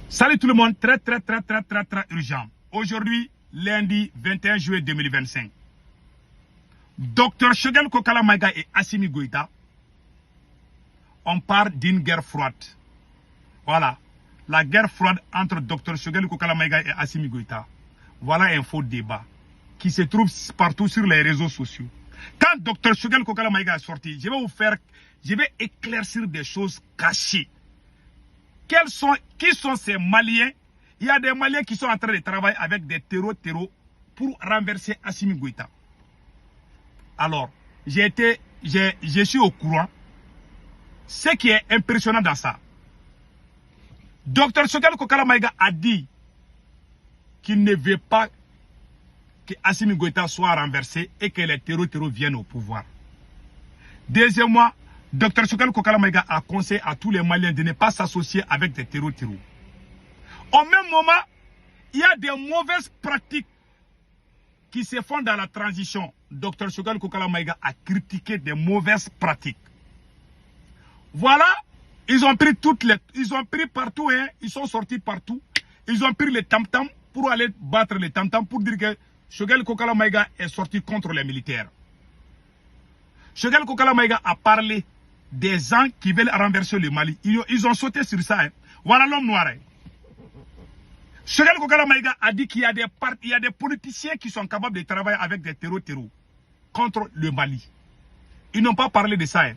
Salut tout le monde, très urgent. Aujourd'hui, lundi 21 juillet 2025. Dr Choguel Kokala Maïga et Assimi Goïta, on parle d'une guerre froide. Voilà, la guerre froide entre Dr Choguel Kokala Maïga et Assimi Goïta. Voilà un faux débat qui se trouve partout sur les réseaux sociaux. Quand Dr Choguel Kokala Maïga est sorti, je vais éclaircir des choses cachées. Qui sont ces Maliens? Il y a des Maliens qui sont en train de travailler avec des terreaux pour renverser Assimi Goïta. Alors, je suis au courant. Ce qui est impressionnant dans ça, Dr Choguel Kokala Maïga a dit qu'il ne veut pas que Assimi Goïta soit renversé et que les terreaux viennent au pouvoir. Deuxièmement, Dr Choguel Kokala Maïga a conseillé à tous les Maliens de ne pas s'associer avec des terreaux. Au même moment, il y a des mauvaises pratiques qui se font dans la transition. Dr Choguel Kokala Maïga a critiqué des mauvaises pratiques. Voilà, ils ont pris partout, hein, ils sont sortis partout. Ils ont pris les tam-tam pour aller battre les tam-tam pour dire que Choguel Kokala Maïga est sorti contre les militaires. Choguel Kokala Maïga a parlé des gens qui veulent renverser le Mali. Ils ont sauté sur ça. Hein. Voilà l'homme noir. Hein. Choguel Kokala Maïga a dit qu'il y a des politiciens qui sont capables de travailler avec des terreaux contre le Mali. Ils n'ont pas parlé de ça. Hein.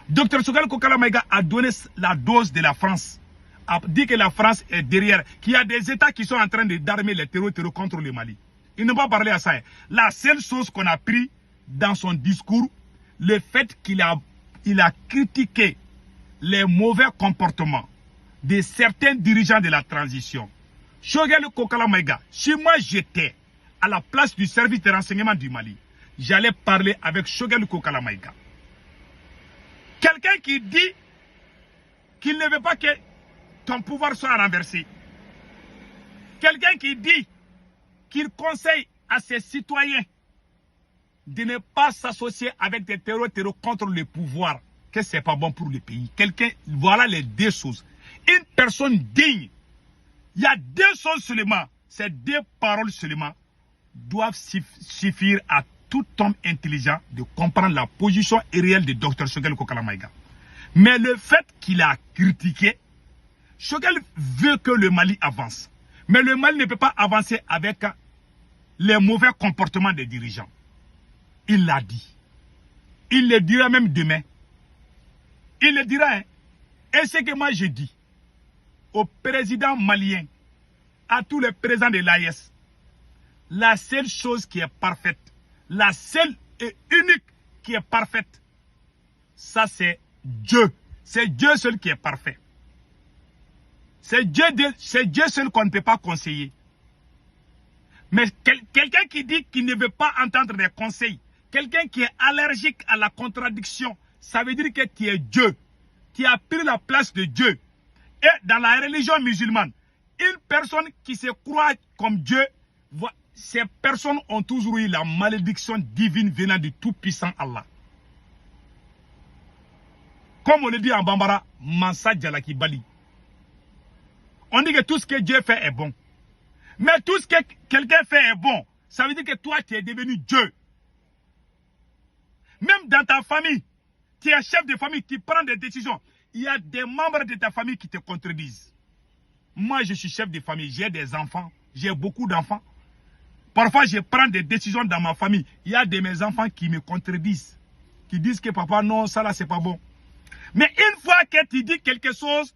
Dr Choguel Kokala Maïga a donné la dose de la France. A dit que la France est derrière, qu'il y a des États qui sont en train d'armer les terreaux contre le Mali. Ils n'ont pas parlé à ça. Hein. La seule chose qu'on a pris dans son discours, le fait qu'il a critiqué les mauvais comportements de certains dirigeants de la transition. Choguel Kokala Maïga, si moi j'étais à la place du service de renseignement du Mali, j'allais parler avec Choguel Kokala Maïga. Quelqu'un qui dit qu'il ne veut pas que ton pouvoir soit renversé. Quelqu'un qui dit qu'il conseille à ses citoyens de ne pas s'associer avec des terreaux contre le pouvoir, que ce n'est pas bon pour le pays. Voilà les deux choses. Une personne digne, il y a deux choses seulement, ces deux paroles seulement doivent suffire à tout homme intelligent de comprendre la position réelle de Dr Choguel Kokala Maïga. Mais le fait qu'il a critiqué, Choguel veut que le Mali avance. Mais le Mali ne peut pas avancer avec les mauvais comportements des dirigeants. Il l'a dit. Il le dira même demain. Il le dira. Hein. Et ce que moi je dis au président malien, à tous les présidents de l'AES, la seule chose qui est parfaite, la seule et unique qui est parfaite, ça c'est Dieu. C'est Dieu seul qui est parfait. C'est Dieu seul qu'on ne peut pas conseiller. Mais quelqu'un qui dit qu'il ne veut pas entendre des conseils, quelqu'un qui est allergique à la contradiction, ça veut dire que tu es Dieu. Tu as pris la place de Dieu. Et dans la religion musulmane, une personne qui se croit comme Dieu, ces personnes ont toujours eu la malédiction divine venant du tout-puissant Allah. Comme on le dit en Bambara, Mansa Djalaki Bali. On dit que tout ce que Dieu fait est bon. Mais tout ce que quelqu'un fait est bon. Ça veut dire que toi, tu es devenu Dieu. Même dans ta famille, tu es chef de famille, tu prends des décisions. Il y a des membres de ta famille qui te contredisent. Moi, je suis chef de famille, j'ai des enfants, j'ai beaucoup d'enfants. Parfois, je prends des décisions dans ma famille. Il y a de mes enfants qui me contredisent, qui disent que papa, non, ça là, c'est pas bon. Mais une fois que tu dis quelque chose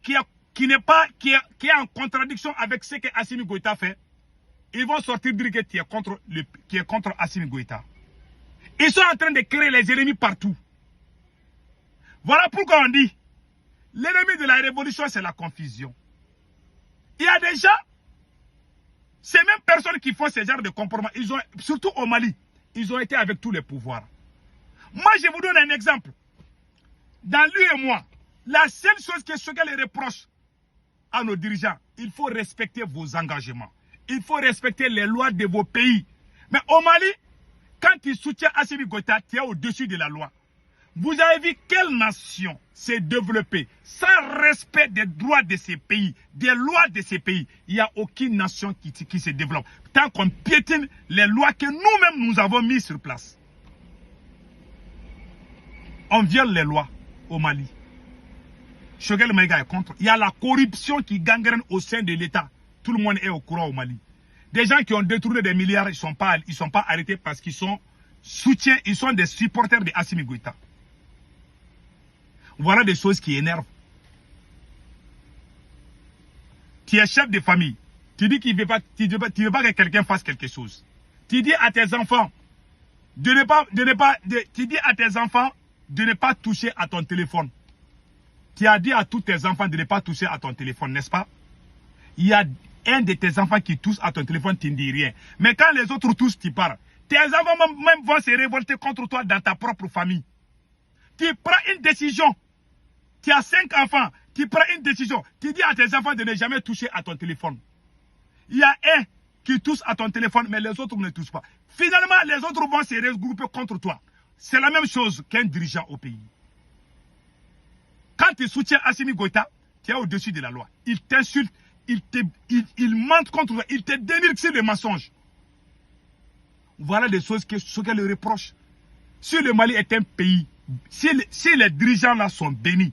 qui est en contradiction avec ce que Assimi Goïta fait, ils vont sortir dire que tu es contre Assimi Goïta. Ils sont en train de créer les ennemis partout. Voilà pourquoi on dit, l'ennemi de la révolution, c'est la confusion. Il y a des gens, ces mêmes personnes qui font ce genre de comportement, surtout au Mali, ils ont été avec tous les pouvoirs. Moi, je vous donne un exemple. Dans lui et moi, la seule chose que Choguel reproche à nos dirigeants, il faut respecter vos engagements. Il faut respecter les lois de vos pays. Mais au Mali, quand tu soutiens Assimi Goïta, tu es au-dessus de la loi. Vous avez vu quelle nation se développer sans respect des droits de ces pays, des lois de ces pays, il n'y a aucune nation qui se développe. Tant qu'on piétine les lois que nous-mêmes nous avons mises sur place. On viole les lois au Mali. Choguel Maïga est contre. Il y a la corruption qui gangrène au sein de l'État. Tout le monde est au courant au Mali. Des gens qui ont détourné des milliards, ils ne sont pas arrêtés parce qu'ils sont soutiens, ils sont des supporters de Assimi Goïta. Voilà des choses qui énervent. Tu es chef de famille. Tu dis qu'il veut pas, tu veux pas que quelqu'un fasse quelque chose. Tu dis à tes enfants tu dis à tes enfants de ne pas toucher à ton téléphone. Tu as dit à tous tes enfants de ne pas toucher à ton téléphone, n'est-ce pas? Il y a un de tes enfants qui touche à ton téléphone, tu ne dis rien. Mais quand les autres touchent, tu parles. Tes enfants même vont se révolter contre toi dans ta propre famille. Tu prends une décision. Tu as 5 enfants. Tu prends une décision. Tu dis à tes enfants de ne jamais toucher à ton téléphone. Il y a un qui touche à ton téléphone, mais les autres ne touchent pas. Finalement, les autres vont se regrouper contre toi. C'est la même chose qu'un dirigeant au pays. Quand tu soutiens Assimi Goïta, tu es au-dessus de la loi. Il t'insulte, il mente contre toi, il te dénigre sur les mensonges. Voilà des choses ce qu'elle le reproche. Si le Mali est un pays, si les dirigeants là sont bénis,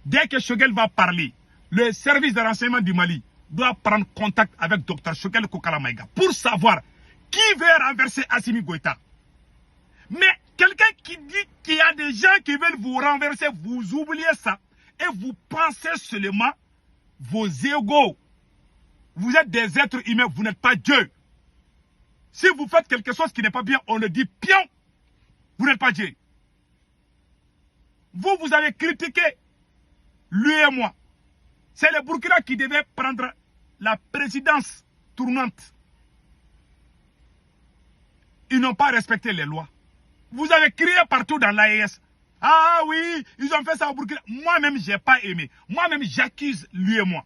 dès que Choguel va parler, le service de renseignement du Mali doit prendre contact avec Dr Choguel Kokala Maïga pour savoir qui veut renverser Assimi Goïta. Mais quelqu'un qui dit qu'il y a des gens qui veulent vous renverser, vous oubliez ça et vous pensez seulement vos égos. Vous êtes des êtres humains, vous n'êtes pas Dieu. Si vous faites quelque chose qui n'est pas bien, on le dit pion. Vous n'êtes pas Dieu. Vous avez critiqué lui et moi. C'est le Burkina qui devait prendre la présidence tournante. Ils n'ont pas respecté les lois. Vous avez crié partout dans l'AES. Ah oui, ils ont fait ça au Burkina. Moi-même, je n'ai pas aimé. Moi-même, j'accuse lui et moi.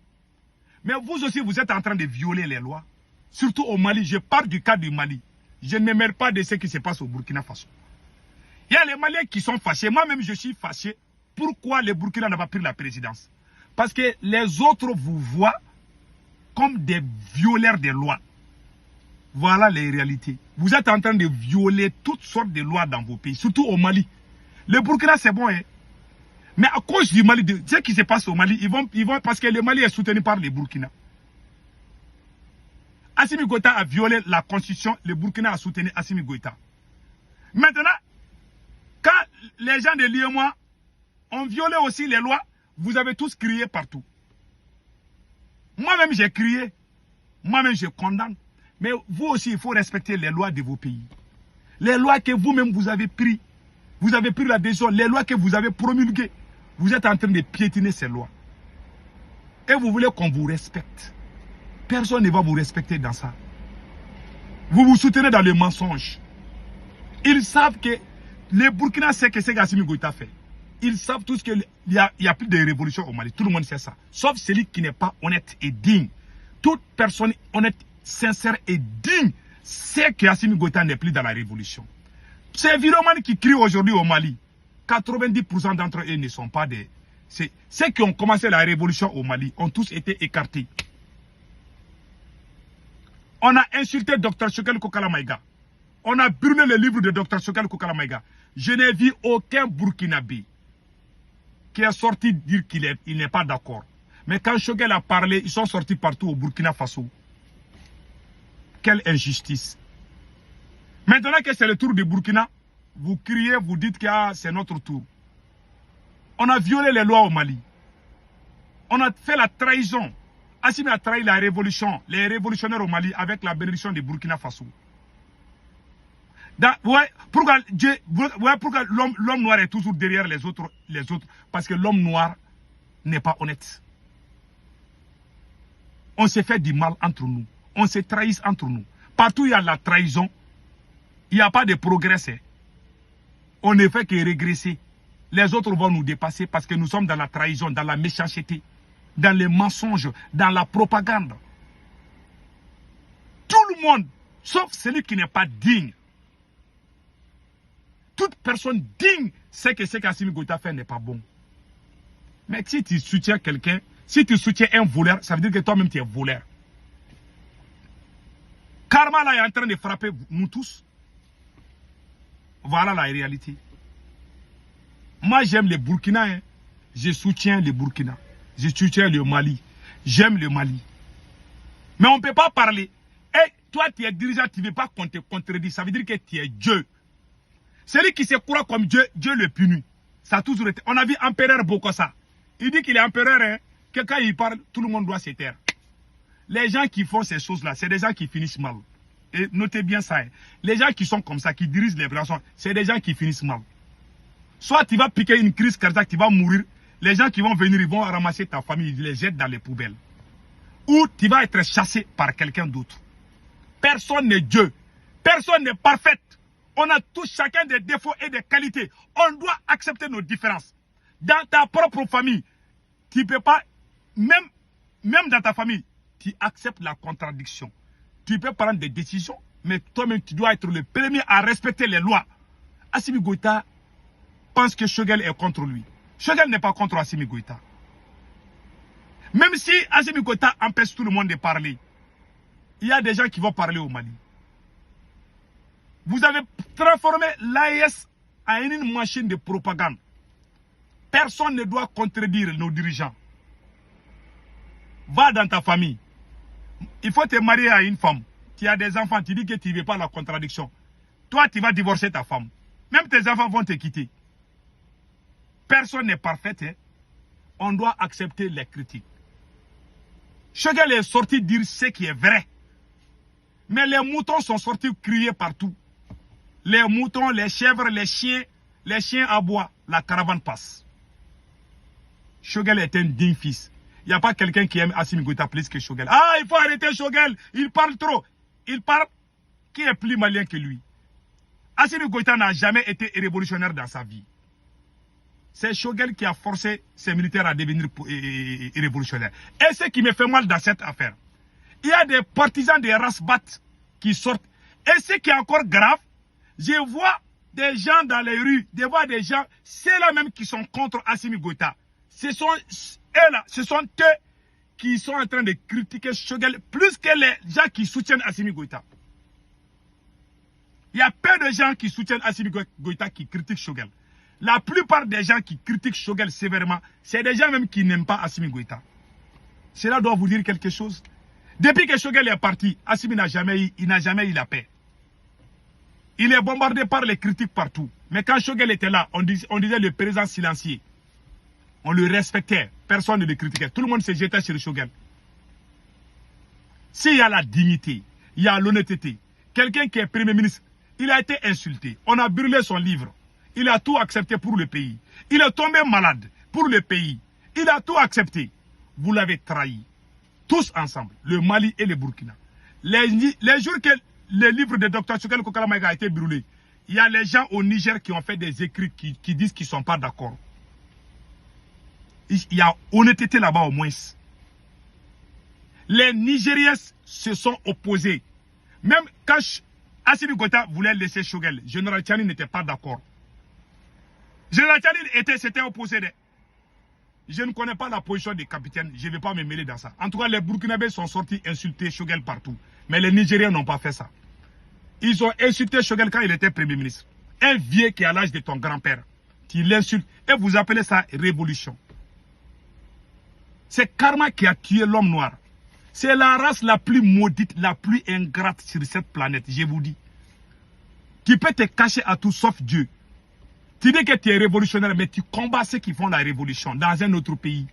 Mais vous aussi, vous êtes en train de violer les lois. Surtout au Mali. Je parle du cas du Mali. Je ne me mêle pas de ce qui se passe au Burkina Faso. Il y a les Maliens qui sont fâchés. Moi-même, je suis fâché. Pourquoi le Burkina n'a pas pris la présidence? Parce que les autres vous voient comme des violeurs des lois. Voilà les réalités. Vous êtes en train de violer toutes sortes de lois dans vos pays, surtout au Mali. Le Burkina, c'est bon, hein. Mais à cause du Mali, de ce qui se passe au Mali, ils vont parce que le Mali est soutenu par le Burkina. Assimi Goïta a violé la constitution, le Burkina a soutenu Assimi Goïta. Maintenant, quand les gens de l'IEMOA ont violé aussi les lois, vous avez tous crié partout. Moi-même, j'ai crié. Moi-même, je condamne. Mais vous aussi, il faut respecter les lois de vos pays. Les lois que vous-même vous avez prises. Vous avez pris la décision, les lois que vous avez promulguées. Vous êtes en train de piétiner ces lois. Et vous voulez qu'on vous respecte. Personne ne va vous respecter dans ça. Vous vous soutenez dans le mensonge. Ils savent que les Burkina savent que c'est Assimi Goïta fait. Ils savent tous qu'il n'y a plus de révolution au Mali. Tout le monde sait ça. Sauf celui qui n'est pas honnête et digne. Toute personne honnête, sincère et digne sait que Assimi Goïta n'est plus dans la révolution. Ces viromanes qui crient aujourd'hui au Mali, 90% d'entre eux ne sont pas des... Ceux qui ont commencé la révolution au Mali ont tous été écartés. On a insulté Dr Choguel Kokala Maïga. On a brûlé le livre de Dr Choguel Kokala Maïga. Je n'ai vu aucun Burkinabé qui est sorti dire qu'il n'est pas d'accord. Mais quand Choguel a parlé, ils sont sortis partout au Burkina Faso. Quelle injustice. Maintenant que c'est le tour du Burkina, vous criez, vous dites que c'est notre tour. On a violé les lois au Mali. On a fait la trahison. Assimi a trahi la révolution, les révolutionnaires au Mali avec la bénédiction du Burkina Faso. Pourquoi l'homme noir est toujours derrière les autres? Parce que l'homme noir n'est pas honnête. On s'est fait du mal entre nous. On se trahit entre nous. Partout où il y a la trahison, il n'y a pas de progrès. On ne fait que régresser. Les autres vont nous dépasser parce que nous sommes dans la trahison, dans la méchanceté, dans les mensonges, dans la propagande. Tout le monde, sauf celui qui n'est pas digne. Toute personne digne sait que ce qu'Assimi Goïta fait n'est pas bon. Mais si tu soutiens quelqu'un, si tu soutiens un voleur, ça veut dire que toi-même tu es voleur. Karma là est en train de frapper nous tous. Voilà la réalité. Moi j'aime les Burkina. Hein. Je soutiens les Burkina. Je soutiens le Mali. J'aime le Mali. Mais on ne peut pas parler. Et toi tu es dirigeant, tu ne veux pas qu'on te contredise. Ça veut dire que tu es Dieu. Celui qui se croit comme Dieu, Dieu le punit. Ça a toujours été. On a vu Empereur Bokosa. Il dit qu'il est empereur. Hein. Quelqu'un il parle, tout le monde doit se taire. Les gens qui font ces choses-là, c'est des gens qui finissent mal. Et notez bien ça. Hein. Les gens qui sont comme ça, qui dirigent les relations, c'est des gens qui finissent mal. Soit tu vas piquer une crise cardiaque, tu vas mourir. Les gens qui vont venir, ils vont ramasser ta famille, ils les jettent dans les poubelles. Ou tu vas être chassé par quelqu'un d'autre. Personne n'est Dieu. Personne n'est parfait. On a tous chacun des défauts et des qualités. On doit accepter nos différences. Dans ta propre famille, tu ne peux pas, même dans ta famille, tu acceptes la contradiction. Tu peux prendre des décisions, mais toi-même, tu dois être le premier à respecter les lois. Assimi Goïta pense que Choguel est contre lui. Choguel n'est pas contre Assimi Goïta. Même si Assimi Goïta empêche tout le monde de parler, il y a des gens qui vont parler au Mali. Vous avez transformé l'AES en une machine de propagande. Personne ne doit contredire nos dirigeants. Va dans ta famille. Il faut te marier à une femme. Tu as des enfants, tu dis que tu ne veux pas la contradiction. Toi, tu vas divorcer ta femme. Même tes enfants vont te quitter. Personne n'est parfait. Hein? On doit accepter les critiques. Choguel est sorti dire ce qui est vrai. Mais les moutons sont sortis crier partout. Les moutons, les chèvres, les chiens aboient. La caravane passe. Choguel est un digne fils. Il n'y a pas quelqu'un qui aime Assimi Goïta plus que Choguel. Ah, il faut arrêter Choguel. Il parle trop. Il parle qui est plus malien que lui. Assimi Goïta n'a jamais été révolutionnaire dans sa vie. C'est Choguel qui a forcé ses militaires à devenir révolutionnaires. Et ce qui me fait mal dans cette affaire, il y a des partisans des Rasbat qui sortent. Et ce qui est encore grave, je vois des gens dans les rues, je vois des gens, c'est là même qui sont contre Assimi Goïta. Ce sont eux qui sont en train de critiquer Choguel plus que les gens qui soutiennent Assimi Goïta. Il y a peu de gens qui soutiennent Assimi Goïta qui critiquent Choguel. La plupart des gens qui critiquent Choguel sévèrement, c'est des gens même qui n'aiment pas Assimi Goïta. Cela doit vous dire quelque chose. Depuis que Choguel est parti, Assimi n'a jamais eu la paix. Il est bombardé par les critiques partout. Mais quand Choguel était là, on disait le président silencieux. On le respectait. Personne ne le critiquait. Tout le monde se jetait sur Choguel. S'il y a la dignité, il y a l'honnêteté. Quelqu'un qui est premier ministre, il a été insulté. On a brûlé son livre. Il a tout accepté pour le pays. Il est tombé malade pour le pays. Il a tout accepté. Vous l'avez trahi. Tous ensemble, le Mali et le Burkina. Les jours que le livre de Dr Choguel Kokala Maïga a été brûlé, il y a les gens au Niger qui ont fait des écrits qui disent qu'ils ne sont pas d'accord. Il y a honnêteté là-bas au moins. Les Nigériens se sont opposés. Même quand Assimi Goïta voulait laisser Choguel, Général Tchani n'était pas d'accord. Général Tchani s'était opposé. Je ne connais pas la position des capitaines, je ne vais pas me mêler dans ça. En tout cas, les Burkinabés sont sortis insulter Choguel partout. Mais les Nigériens n'ont pas fait ça. Ils ont insulté Choguel quand il était Premier ministre. Un vieux qui est à l'âge de ton grand-père. Tu l'insultes et vous appelez ça révolution. C'est Karma qui a tué l'homme noir. C'est la race la plus maudite, la plus ingrate sur cette planète, je vous dis. Qui peut te cacher à tout sauf Dieu. Tu dis que tu es révolutionnaire, mais tu combats ceux qui font la révolution dans un autre pays.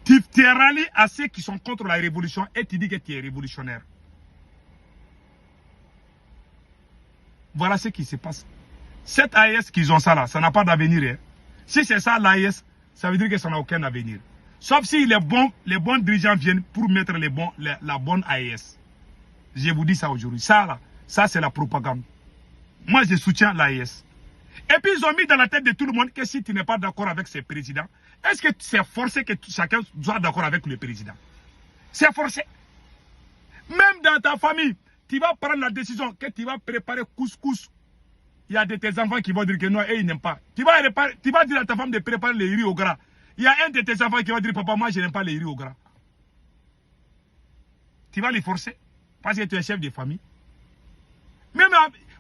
Tu te rallies à ceux qui sont contre la révolution et tu dis que tu es révolutionnaire. Voilà ce qui se passe. Cette AES qu'ils ont ça là, ça n'a pas d'avenir. Hein. Si c'est ça l'AES, ça veut dire que ça n'a aucun avenir. Sauf si les bons dirigeants viennent pour mettre la bonne AES. Je vous dis ça aujourd'hui. Ça là, ça c'est la propagande. Moi je soutiens l'AES. Et puis ils ont mis dans la tête de tout le monde que si tu n'es pas d'accord avec ce président, est-ce que c'est forcé que chacun soit d'accord avec le président? C'est forcé. Même dans ta famille, tu vas prendre la décision que tu vas préparer couscous. Il il y a de tes enfants qui vont dire que non, eux, ils n'aiment pas. Tu vas dire à ta femme de préparer les riz au gras. Il y a un de tes enfants qui va dire, papa, moi, je n'aime pas les riz au gras. Tu vas les forcer parce que tu es chef de famille. Même,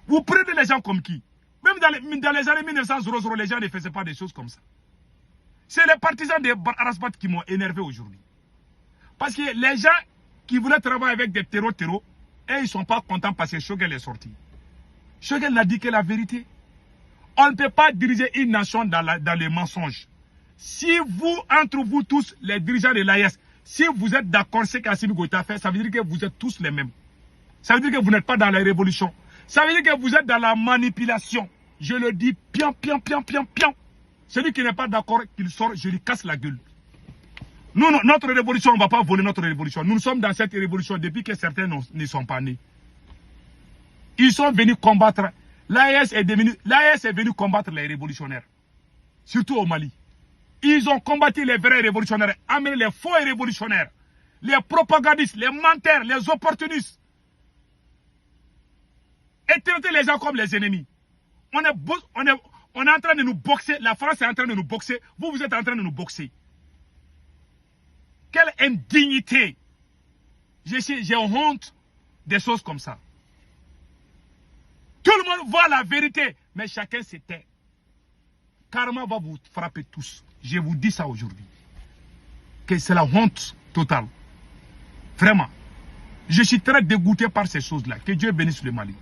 vous prenez les gens comme qui? Même dans les années 1900, les gens ne faisaient pas des choses comme ça. C'est les partisans de Arasbat qui m'ont énervé aujourd'hui. Parce que les gens qui voulaient travailler avec des terreaux, et ils ne sont pas contents parce que Choguel est sorti. Choguel n'a dit que la vérité. On ne peut pas diriger une nation dans les mensonges. Si vous, entre vous tous, les dirigeants de l'AES, si vous êtes d'accord ce qu'Assimi Goïta a fait, ça veut dire que vous êtes tous les mêmes. Ça veut dire que vous n'êtes pas dans la révolution. Ça veut dire que vous êtes dans la manipulation. Je le dis, pian. Celui qui n'est pas d'accord, qu'il sort, je lui casse la gueule. Nous, notre révolution, on ne va pas voler notre révolution. Nous sommes dans cette révolution depuis que certains ne sont pas nés. Ils sont venus combattre. L'AES est venu combattre les révolutionnaires. Surtout au Mali. Ils ont combattu les vrais révolutionnaires, amené les faux révolutionnaires, les propagandistes, les menteurs, les opportunistes. Et traiter les gens comme les ennemis. On est en train de nous boxer. La France est en train de nous boxer. Vous êtes en train de nous boxer. Quelle indignité. J'ai honte des choses comme ça. Tout le monde voit la vérité, mais chacun se tait. Karma va vous frapper tous. Je vous dis ça aujourd'hui. Que c'est la honte totale. Vraiment. Je suis très dégoûté par ces choses-là. Que Dieu bénisse le Mali.